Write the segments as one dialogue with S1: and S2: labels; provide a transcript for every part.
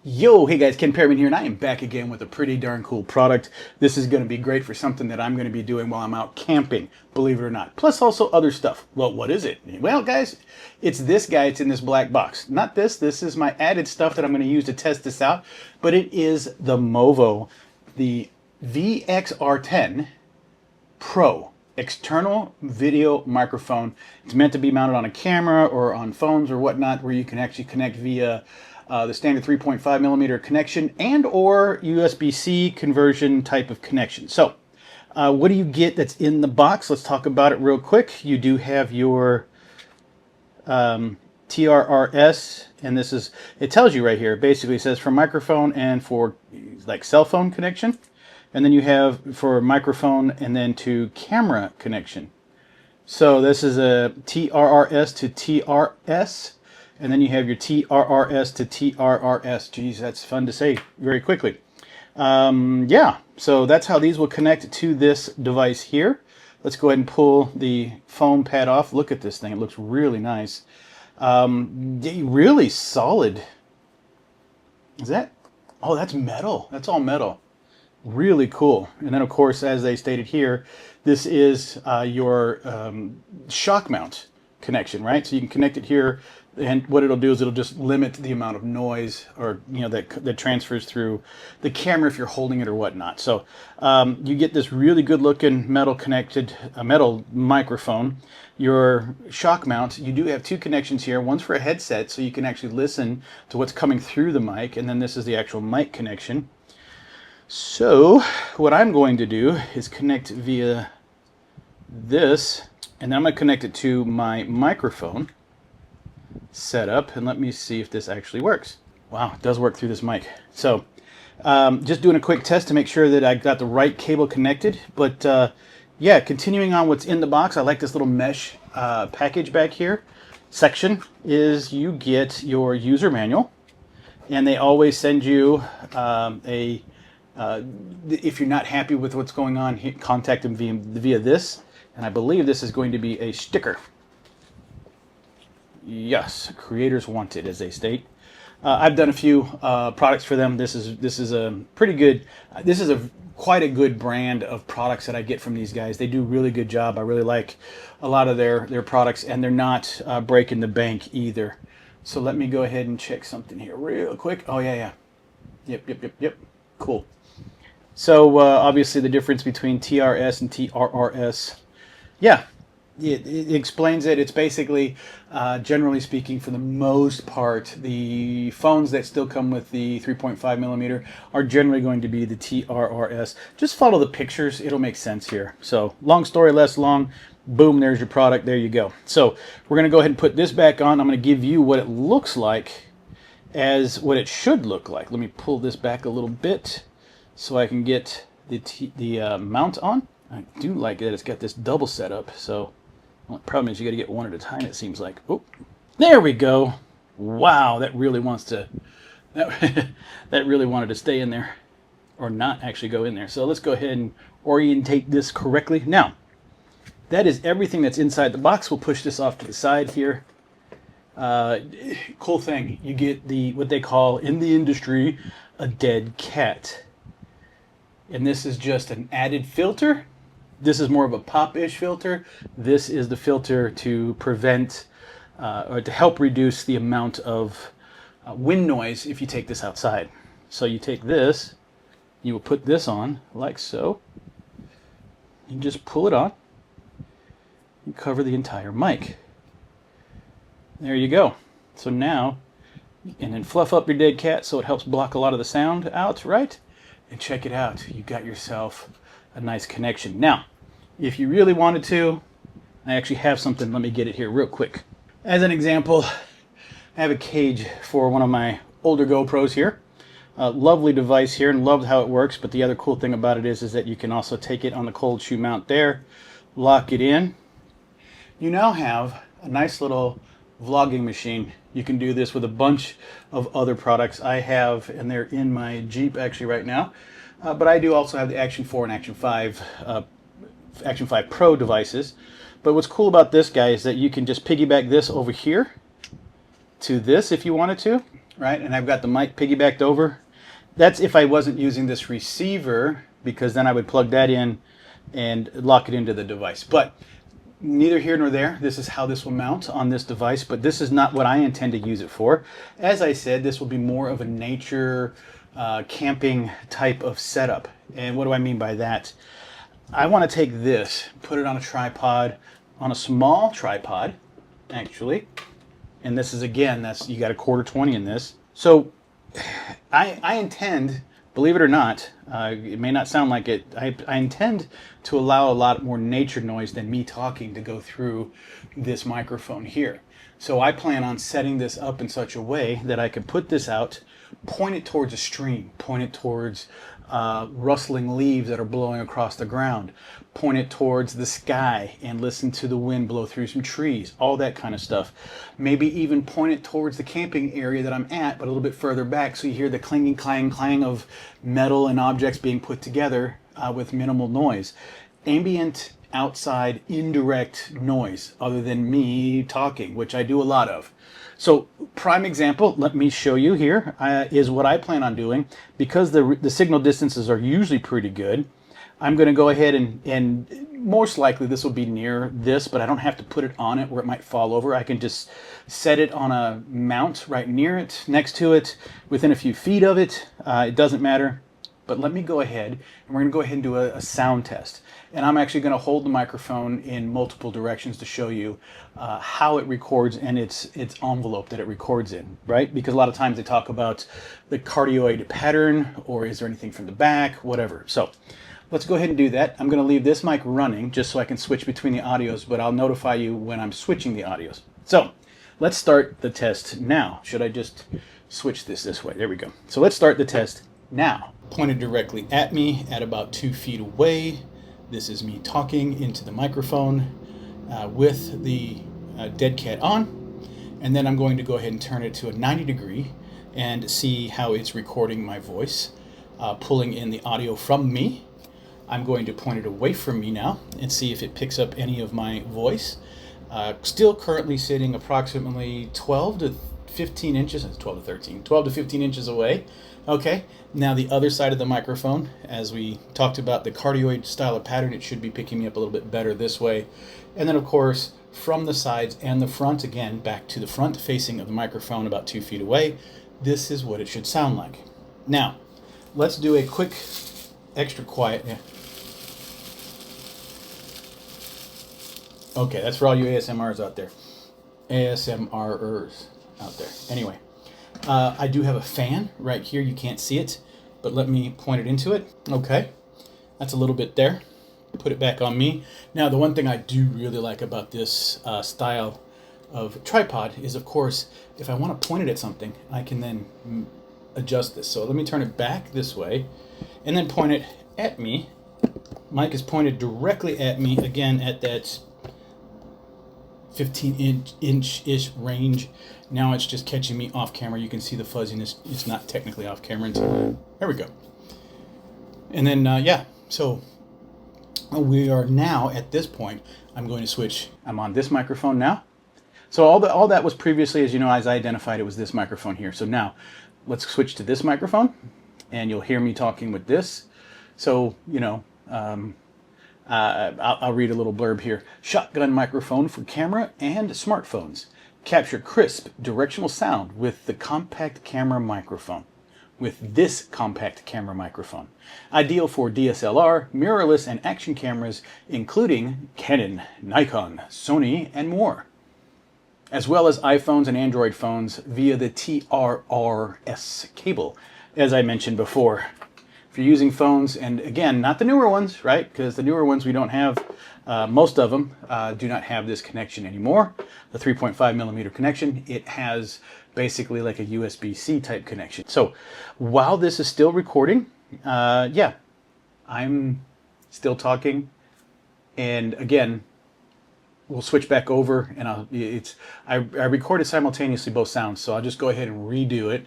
S1: Yo, hey guys, Ken Perryman here, and I am back again with a pretty darn cool product. This is going to be great for something that I'm going to be doing while I'm out camping, believe it or not. Plus also other stuff. Well, what is it? Well, guys, it's this guy. It's in this black box. Not this. This is my added stuff that I'm going to use to test this out. But it is the Movo, the VXR10 Pro external video microphone. It's meant to be mounted on a camera or on phones or whatnot, where you can actually connect via the standard 3.5 millimeter connection and or USB-C conversion type of connection. So what do you get that's in the box? Let's talk about it real quick. You do have your TRRS, and this is, it tells you right here, basically it says for microphone and for like cell phone connection. And then you have for microphone and then to camera connection. So this is a TRRS to TRS. And then you have your TRRS to TRRS. Geez, that's fun to say very quickly. Yeah, so that's how these will connect to this device here. Let's go ahead and pull the foam pad off. Look at this thing. It looks really nice. Really solid. Is that? Oh, that's metal. That's all metal. Really cool. And then, of course, as they stated here, this is your shock mount connection, right? So you can connect it here, and what it'll do is it'll just limit the amount of noise, or that transfers through the camera if you're holding it or whatnot. So you get this really good looking metal connected metal microphone. Your shock mount, you do have two connections here. One's for a headset, so you can actually listen to what's coming through the mic, and then this is the actual mic connection. So what I'm going to do is connect via this, and then I'm going to connect it to my microphone setup, and let me see if this actually works. Wow, it does work through this mic. So just doing a quick test to make sure that I got the right cable connected. But yeah, continuing on what's in the box, I like this little mesh package back here. Section is you get your user manual, and they always send you if you're not happy with what's going on, contact them via this. And I believe this is going to be a sticker. Yes, creators wanted, as they state. I've done a few products for them. This is a pretty good. This is quite a good brand of products that I get from these guys. They do a really good job. I really like a lot of their products, and they're not breaking the bank either. So let me go ahead and check something here real quick. Oh yeah. Yep. Cool. So obviously the difference between TRS and TRRS. Yeah, it explains it. It's basically, generally speaking, for the most part, the phones that still come with the 3.5 millimeter are generally going to be the TRRS. Just follow the pictures. It'll make sense here. So long story less long. Boom, there's your product. There you go. So we're going to go ahead and put this back on. I'm going to give you what it looks like as what it should look like. Let me pull this back a little bit so I can get the mount on. I do like that it's got this double setup, so well, the problem is you got to get one at a time, it seems like. Oh, there we go. Wow, that really wants to that really wanted to stay in there, or not actually go in there. So let's go ahead and orientate this correctly. Now, that is everything that's inside the box. We'll push this off to the side here. Cool thing, you get what they call in the industry a dead cat. And this is just an added filter. This is more of a pop-ish filter. This is the filter to prevent or to help reduce the amount of wind noise if you take this outside. So you take this, you will put this on like so. You just pull it on and cover the entire mic. There you go. So now, and then fluff up your dead cat so it helps block a lot of the sound out, right? And check it out, you got yourself a nice connection. Now, if you really wanted to, I actually have something. Let me get it here real quick. As an example, I have a cage for one of my older GoPros here. Lovely device here, and loved how it works. But the other cool thing about it is that you can also take it on the cold shoe mount there, lock it in. You now have a nice little vlogging machine. You can do this with a bunch of other products I have, and they're in my Jeep actually right now. But I do also have the Action 4 and Action 5 Pro devices. But what's cool about this guy is that you can just piggyback this over here to this if you wanted to. right? And I've got the mic piggybacked over. That's if I wasn't using this receiver, because then I would plug that in and lock it into the device. But neither here nor there. This is how this will mount on this device, but this is not what I intend to use it for. As I said, this will be more of a nature camping type of setup. And what do I mean by that? I want to take this, put it on a tripod, on a small tripod, actually. And this is, again, you got a 1/4 in this. So I intend, believe it or not, it may not sound like it, I intend to allow a lot more nature noise than me talking to go through this microphone here. So I plan on setting this up in such a way that I can put this out, point it towards a stream, point it towards rustling leaves that are blowing across the ground, point it towards the sky and listen to the wind blow through some trees, all that kind of stuff. Maybe even point it towards the camping area that I'm at, but a little bit further back, so you hear the clanging, clang, clang of metal and objects being put together with minimal noise. Ambient, outside, indirect noise, other than me talking, which I do a lot of. So, prime example, let me show you here, is what I plan on doing. Because the signal distances are usually pretty good, I'm going to go ahead and most likely this will be near this, but I don't have to put it on it where it might fall over. I can just set it on a mount right near it, next to it, within a few feet of it. It doesn't matter. But let me go ahead, and we're going to go ahead and do a sound test. And I'm actually going to hold the microphone in multiple directions to show you how it records and its envelope that it records in, right? Because a lot of times they talk about the cardioid pattern, or is there anything from the back, whatever. So let's go ahead and do that. I'm going to leave this mic running just so I can switch between the audios, but I'll notify you when I'm switching the audios. So let's start the test now. Should I just switch this way? There we go. So let's start the test now. Pointed directly at me at about 2 feet away. This is me talking into the microphone with the dead cat on. And then I'm going to go ahead and turn it to a 90 degree and see how it's recording my voice, pulling in the audio from me. I'm going to point it away from me now and see if it picks up any of my voice. Still currently sitting approximately 12 to 15 inches, 12 to 13, 12 to 15 inches away. Okay, now the other side of the microphone, as we talked about the cardioid style of pattern, it should be picking me up a little bit better this way. And then of course, from the sides and the front, again, back to the front facing of the microphone about 2 feet away, this is what it should sound like. Now, let's do a quick, extra quiet. Yeah. Okay, that's for all you ASMRs out there. ASMRers out there. Anyway. I do have a fan right here. You can't see it, but let me point it into it. Okay, that's a little bit there. Put it back on me. Now, the one thing I do really like about this style of tripod is, of course, if I want to point it at something, I can then adjust this. So let me turn it back this way and then point it at me. Mic is pointed directly at me, again, at that 15-inch-ish range. Now it's just catching me off camera. You can see the fuzziness. It's not technically off camera until there we go. And then yeah, so we are now at this point. I'm going to switch. I'm on this microphone now. So all that was previously, as you know, as I identified, it was this microphone here. So now let's switch to this microphone, and you'll hear me talking with this. So you know. I'll read a little blurb here. Shotgun microphone for camera and smartphones. Capture crisp directional sound with the compact camera microphone. With this compact camera microphone. Ideal for DSLR, mirrorless, and action cameras, including Canon, Nikon, Sony, and more. As well as iPhones and Android phones via the TRRS cable, as I mentioned before. If you're using phones, and again, not the newer ones, right? Because the newer ones we don't have, most of them do not have this connection anymore. The 3.5 millimeter connection, it has basically like a USB-C type connection. So while this is still recording, yeah, I'm still talking. And again, we'll switch back over, and I recorded simultaneously both sounds, so I'll just go ahead and redo it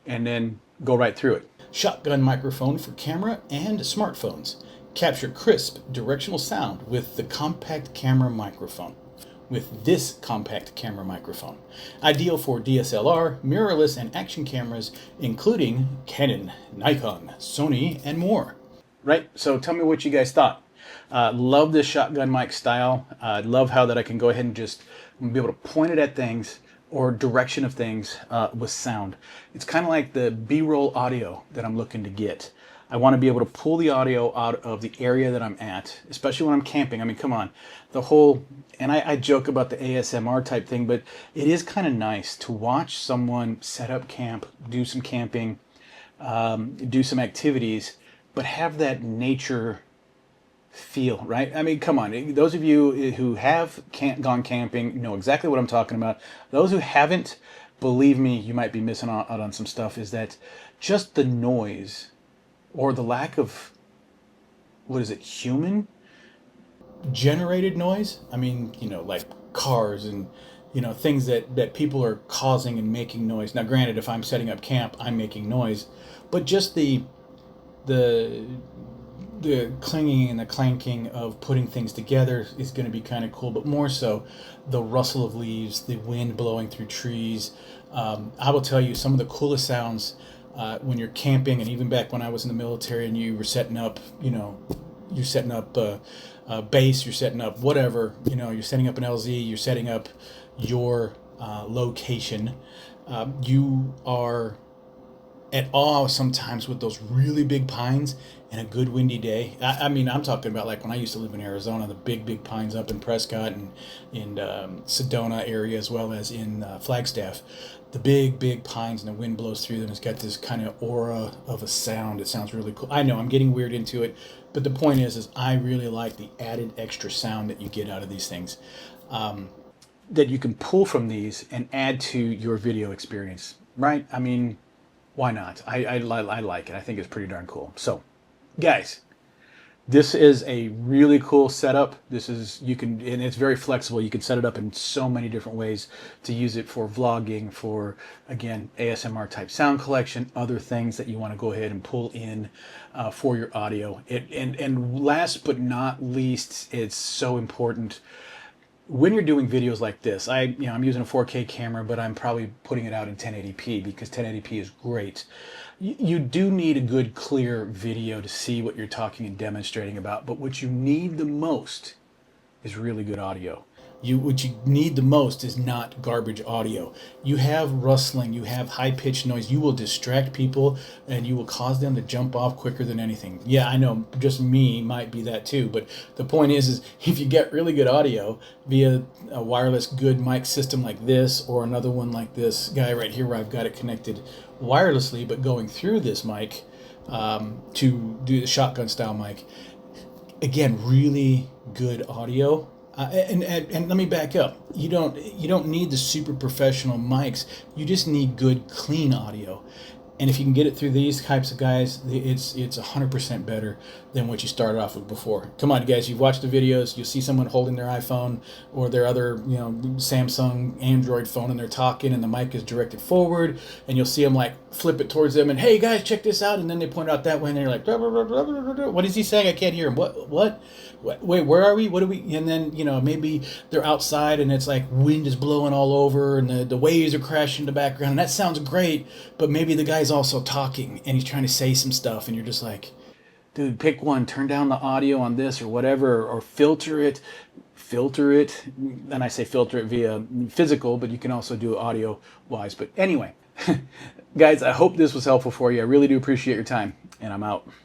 S1: and then go right through it. Shotgun microphone for camera and smartphones. Capture crisp directional sound with the compact camera microphone. with this compact camera microphone. Ideal for DSLR, mirrorless, and action cameras, including Canon, Nikon, Sony, and more. Right, so tell me what you guys thought. Love this shotgun mic style. Love how that I can go ahead and just be able to point it at things or direction of things with sound. It's kind of like the B-roll audio that I'm looking to get. I want to be able to pull the audio out of the area that I'm at, especially when I'm camping. I mean, come on, the whole, and I joke about the ASMR type thing, but it is kind of nice to watch someone set up camp, do some camping, do some activities, but have that nature feel, right? I mean, come on, those of you who have gone camping know exactly what I'm talking about. Those who haven't, believe me, you might be missing out on some stuff. Is that just the noise or the lack of, what is it, human generated noise? I mean, you know, like cars and, you know, things that people are causing and making noise. Now granted, if I'm setting up camp, I'm making noise, but just the clanging and the clanking of putting things together is going to be kind of cool, but more so the rustle of leaves, the wind blowing through trees. I will tell you, some of the coolest sounds when you're camping, and even back when I was in the military and you were setting up, you know, you're setting up a base, you're setting up whatever, you know, you're setting up an LZ, you're setting up your location. You are at awe sometimes with those really big pines and a good windy day. I mean, I'm talking about like when I used to live in Arizona, the big pines up in Prescott and in Sedona area, as well as in Flagstaff. The big pines and the wind blows through them. It's got this kind of aura of a sound. It sounds really cool. I know I'm getting weird into it, but the point is I really like the added extra sound that you get out of these things, that you can pull from these and add to your video experience, right? I mean, why not? I like it. I think it's pretty darn cool. So, guys, this is a really cool setup. This is, you can, and it's very flexible. You can set it up in so many different ways to use it for vlogging, for, again, ASMR type sound collection, other things that you want to go ahead and pull in for your audio. And last but not least, it's so important when you're doing videos like this. I'm using a 4K camera, but I'm probably putting it out in 1080p because 1080p is great. You do need a good, clear video to see what you're talking and demonstrating about, but what you need the most is really good audio. What you need the most is not garbage audio. You have rustling, you have high-pitched noise. You will distract people and you will cause them to jump off quicker than anything. Yeah, I know, just me might be that too, but the point is if you get really good audio via a wireless good mic system like this, or another one like this guy right here where I've got it connected wirelessly but going through this mic to do the shotgun style mic, again, really good audio. And let me back up. You don't need the super professional mics. You just need good, clean audio. And if you can get it through these types of guys, it's 100% better than what you started off with before. Come on, guys, you've watched the videos. You'll see someone holding their iPhone or their other, Samsung Android phone, and they're talking, and the mic is directed forward, and you'll see them like flip it towards them, and hey guys, check this out, and then they point out that way, and they're like, blah, blah, blah, blah, blah, blah. What is he saying? I can't hear him. What? Wait, where are we? What are we? And then maybe they're outside, and it's like wind is blowing all over, and the waves are crashing in the background, and that sounds great, but maybe the guy's also talking, and he's trying to say some stuff, and you're just like, dude, pick one, turn down the audio on this or whatever, or filter it. And I say filter it via physical, but you can also do audio wise. But anyway, guys, I hope this was helpful for you. I really do appreciate your time, and I'm out.